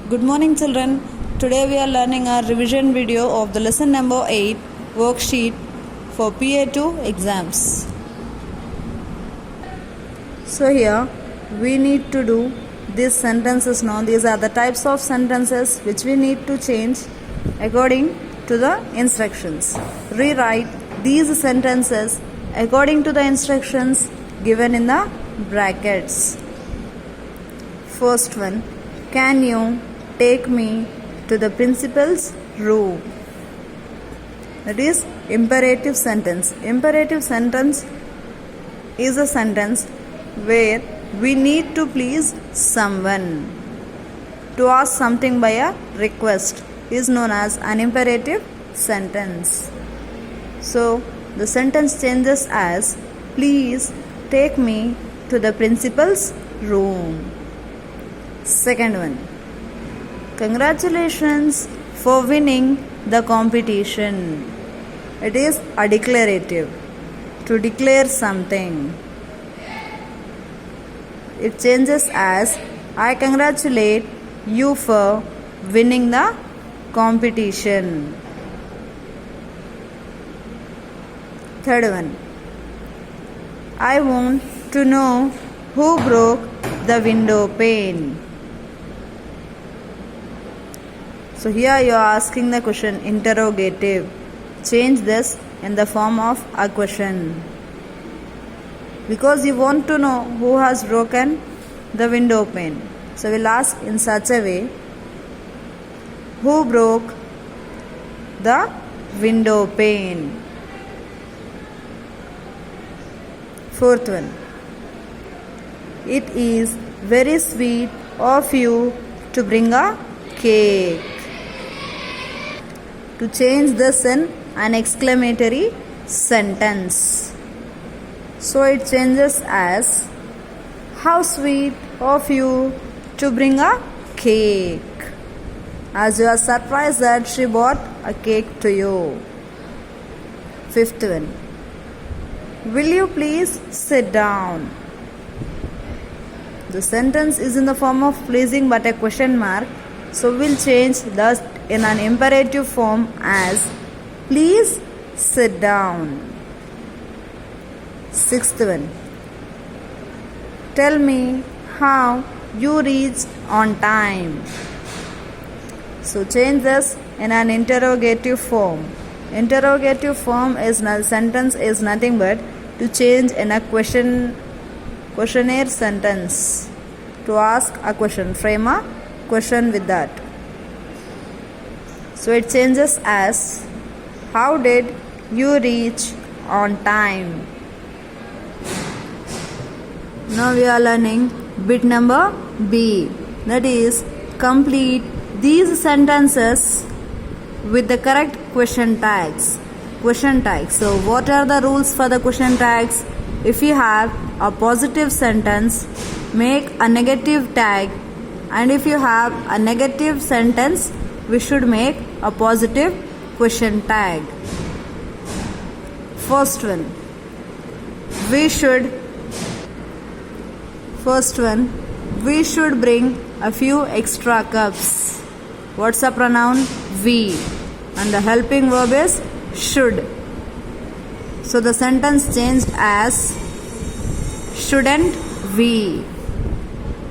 Good morning, children. Today we are learning our revision video of the lesson number 8 worksheet for PA2 exams. So here we need to do these sentences now. These are the types of sentences which we need to change according to the instructions. Rewrite these sentences according to the instructions given in the brackets. First one, can you take me to the principal's room? That is imperative sentence. Imperative sentence is a sentence where we need to please someone. To ask something by a request is known as an imperative sentence. So the sentence changes as, please take me to the principal's room. Second one, congratulations for winning the competition. It is a declarative, to declare something. It changes as, I congratulate you for winning the competition. Third one, I want to know who broke the window pane. So here you are asking the question interrogative. Change this in the form of a question. Because you want to know who has broken the window pane. So we'll ask in such a way, who broke the window pane? Fourth one, it is very sweet of you to bring a cake. To change this in an exclamatory sentence. So it changes as, how sweet of you to bring a cake. As you are surprised that she bought a cake to you. Fifth one, will you please sit down? The sentence is in the form of pleasing but a question mark. So we'll change that in an imperative form as, please sit down. Sixth one, tell me how you reached on time. So change this in an interrogative form. Interrogative form is sentence is nothing but to change in a questionnaire sentence. To ask a question, frame a question with that. So it changes as, how did you reach on time? Now we are learning bit number B. That is, complete these sentences with the correct question tags. Question tags. So what are the rules for the question tags? If you have a positive sentence, make a negative tag. And if you have a negative sentence, we should make a positive question tag. First one, we should bring a few extra cups. What's the pronoun? We. And the helping verb is should. So the sentence changed as, shouldn't we?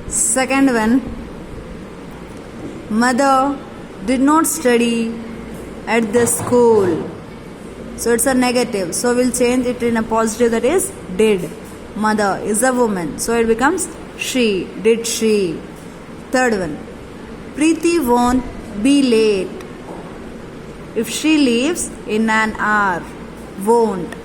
Second one, mother did not study at the school. So it's a negative. So we'll change it in a positive, that is did. Mother is a woman. So it becomes she. Did she? Third one, Preeti won't be late if she leaves in an hour. Won't.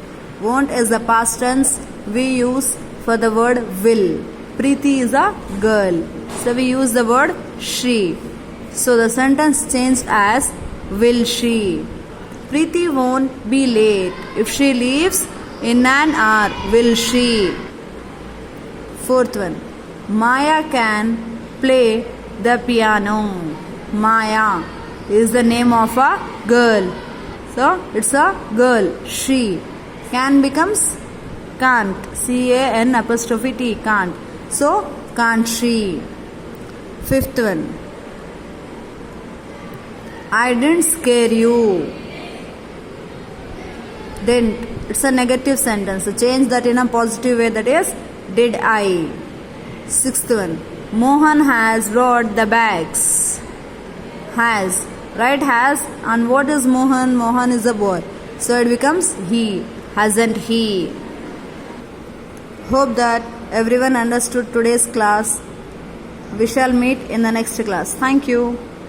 Won't is the past tense we use for the word will. Preeti is a girl. So we use the word she. So the sentence changed as, will she? Preeti won't be late if she leaves in an hour. Will she? Fourth one, Maya can play the piano. Maya is the name of a girl. So it's a girl. She. Can becomes can't. CAN''T. Can't. So can't she? Fifth one, I didn't scare you. Didn't. It's a negative sentence. So change that in a positive way, that is, did I. Sixth one. Mohan has brought the bags. Has. Right? Has. And what is Mohan? Mohan is a boy. So it becomes he. Hasn't he? Hope that everyone understood today's class. We shall meet in the next class. Thank you.